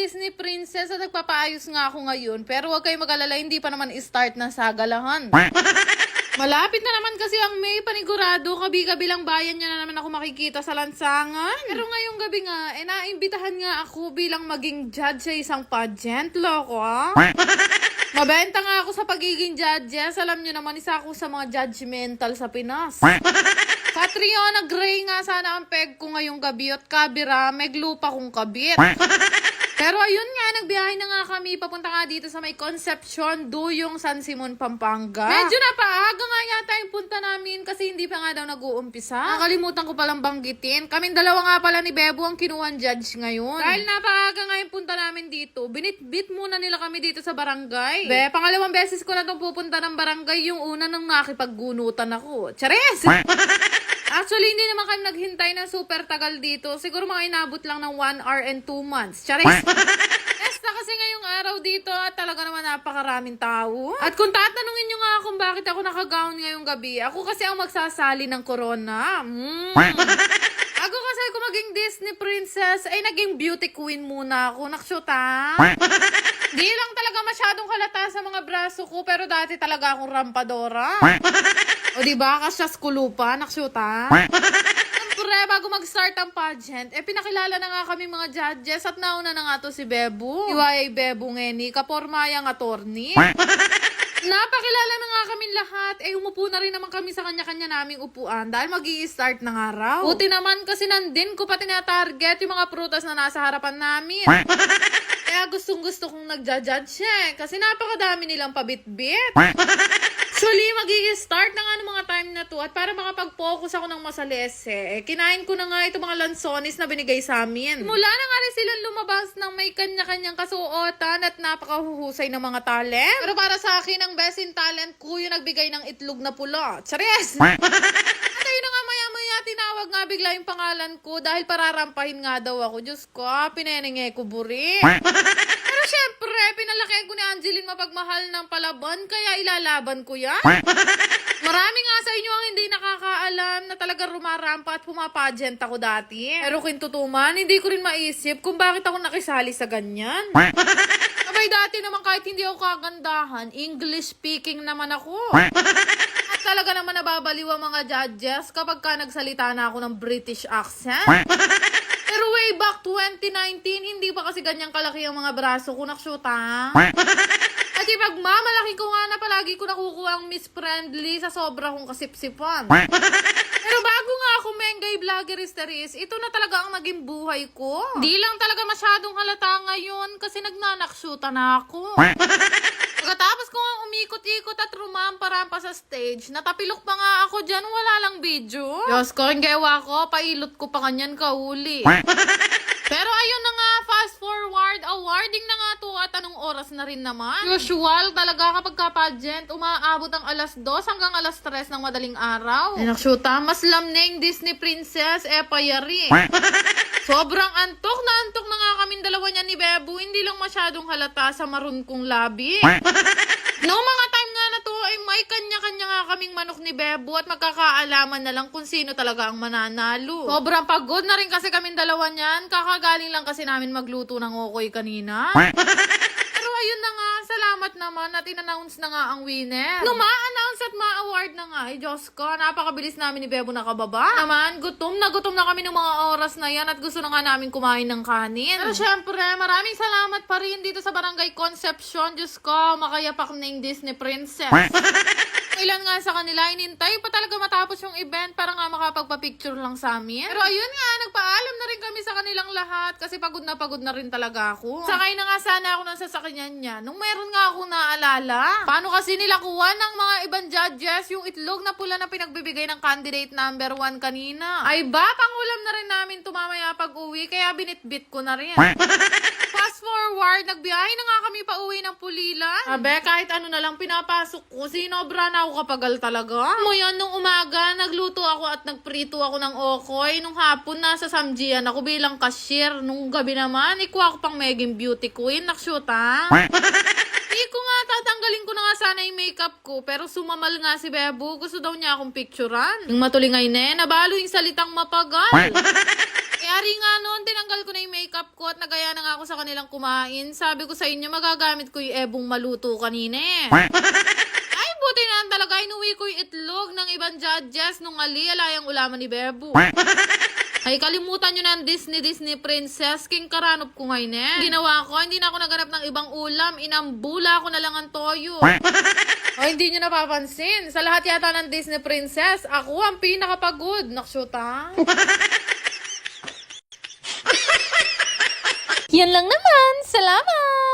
Disney princess at nagpapaayos nga ako ngayon. Pero huwag kayong mag-alala, hindi pa naman start na sagalahan. Malapit na naman kasi ang May, panigurado, kabi-kabilang bayan niya na naman ako makikita sa lansangan. Pero ngayong gabi nga, naimbitahan nga ako bilang maging judge sa isang pageant, loko ah. Mabenta nga ako sa pagiging judges. Alam nyo naman, isa ako sa mga judgmental sa Pinas. Catriona Gray nga sana ang peg ko ngayong gabi at kabira, meglupa kong kabit. Pero ayun nga, nagbiyahe na nga kami papunta nga dito sa may Concepcion, Duyong, San Simon, Pampanga. Medyo napaaga nga yata yung punta namin kasi hindi pa nga daw nag-uumpisa. Nakalimutan ko palang banggitin. Kaming dalawa nga pala ni Bebo ang kinuhan judge ngayon. Dahil napaaga nga yung punta namin dito, binitbit muna nila kami dito sa barangay. Pangalawang beses ko na itong pupunta ng barangay, yung una nang nakipaggunutan ako. Chares! Actually, hindi naman kami naghintay na super tagal dito. Siguro mga inabot lang ng 1 hour and 2 months. Charis! Yes na kasi ngayong araw dito at talaga naman napakaraming tao. At kung tatanungin nyo nga kung bakit ako nakagown ngayong gabi, ako kasi ang magsasali ng corona. Ako kasi kung maging Disney princess, ay naging beauty queen muna ako. Nakshoot ha? Di lang talaga masyadong halata sa mga braso ko, pero dati talaga akong rampadora. O diba, kasyas kulupa, nakshoot ha? Siyempre, bago mag-start ang pageant, pinakilala na nga kami mga judges at nauna na nga to si Bebo. Iwayay Bebo ngeni, kapormayang attorney. Napakilala na nga kami lahat. Umupo na rin naman kami sa kanya-kanya naming upuan dahil mag-i-start ng araw. Buti naman kasi nandin ko pa tina-target yung mga prutas na nasa harapan namin. Kaya gustong-gusto kong nagja-judge kasi napakadami nilang pabit-bit. Actually, mag-i-start na nga ng mga time na to at para makapag-focus ako ng masalese, kinain ko na nga itong mga lansones na binigay sa amin. Mula na nga rin silang lumabas ng may kanya-kanyang kasuotan at napakahuhusay ng mga talent. Pero para sa akin, ang best in talent ko yung nagbigay ng itlog na pula. Chares! At ayun na nga, maya-maya tinawag nga bigla yung pangalan ko dahil pararampahin nga daw ako. Diyos ko, pinenenge ko buri. Pero syempre, pinalaki ko ni Angeline mapagmahal ng palaban, kaya ilalaban ko yan. Marami nga sa inyo ang hindi nakakaalam na talaga rumarampa at pumapagent ako dati. Pero kintutuman, hindi ko rin maisip kung bakit ako nakisali sa ganyan. Abay dati naman kahit hindi ako kagandahan, English speaking naman ako. At talaga naman nababaliw ang mga judges kapag ka nagsalita na ako ng British accent. Pero way back 2019, hindi pa kasi ganyang kalaki ang mga braso ko, nakshoot ha? At ipagmamalaki ko nga na palagi ko nakukuha ang Miss Friendly sa sobra kong kasipsipan. Pero bago nga ako Mengay Vloggeries, ito na talaga ang naging buhay ko. Di lang talaga masyadong halata ngayon kasi nagnanakshuta na ako. Pagkatapos ko nga umikot-ikot at rumampa-rampa sa stage, natapilok pa nga ako dyan, wala lang video. Diyos ko, ang gawa ko, pailot ko pa kanyan kahuli. Pero ayun na nga, fast forward, awarding na nga to at anong oras na rin naman. Usual talaga kapag ka-pageant, umaabot ang alas 2 hanggang alas 3 ng madaling araw. Nakshuta, mas lamneng Disney princess, payari. Sobrang antok na nga kaming dalawa niya ni Bebo, hindi lang masyadong halata sa maroon kong labi. Noong mga time nga na to, ay may kanya-kanya nga kaming manok ni Bebo at magkakaalaman na lang kung sino talaga ang mananalo. Sobrang pagod na rin kasi kaming dalawa niyan, kakagaling lang kasi namin magluto ng okoy kanina. Pero ayun na nga, salamat naman at in-announce na nga ang winner. Nung ma-announce at ma-award na nga, ay Diyos ko, napakabilis namin ni Bebo nakababa. Naman, gutom na kami ng mga oras na yan at gusto na nga namin kumain ng kanin. Pero syempre, maraming salamat pa rin dito sa Barangay Concepcion. Diyos ko, makayapak na yung Disney princess. Ilan nga sa kanila, inintay pa talaga matapos yung event para nga makapagpa-picture lang sa amin. Pero ayun nga, nagpaalam na rin kami sa kanilang lahat kasi pagod na rin talaga ako. Sakay na nga sana ako ng sasakyan niya nung meron nga ako naalala. Paano kasi nila kuha ng mga ibang judges yung itlog na pula na pinagbibigay ng candidate number 1 kanina? Ay ba, pangulam na rin namin tumamaya pag uwi kaya binitbit ko na rin. Fast forward, nagbiyahe na nga kami pa uwi ng Pulilan. Abe, kahit ano na lang pinapasok ko, sinobra na ako kapagal talaga. Mo yan, nung umaga, nagluto ako at nagprito ako ng okoy. Nung hapon, nasa Samjian ako bilang cashier. Nung gabi naman, ikuha ko pang Meging Beauty Queen. Nakshoot ha? Hindi ko nga, tatanggalin ko na nga sana yung makeup ko. Pero sumamal nga si Bebo. Gusto daw niya akong picturean. Yung matulingay nabalo yung salitang mapagal. Kaya Yari nga noon, tinanggal ko na yung makeup ko at nagaya na nga ako sa kanilang kumain. Sabi ko sa inyo, magagamit ko yung ebong maluto kanina eh. Ay, buti na lang talaga, inuwi ko yung itlog ng ibang judges nung alayang ulaman ni Bebo. Ay, kalimutan nyo na ang Disney princess. King karanop ko ngayon eh. Ginawa ko, hindi na ako naganap ng ibang ulam. Inambula ko na lang ang toyo. O, hindi nyo napapansin. Sa lahat yata ng Disney princess, ako ang pinakapagod. Nakshoot ha? Yan lang naman. Salamat!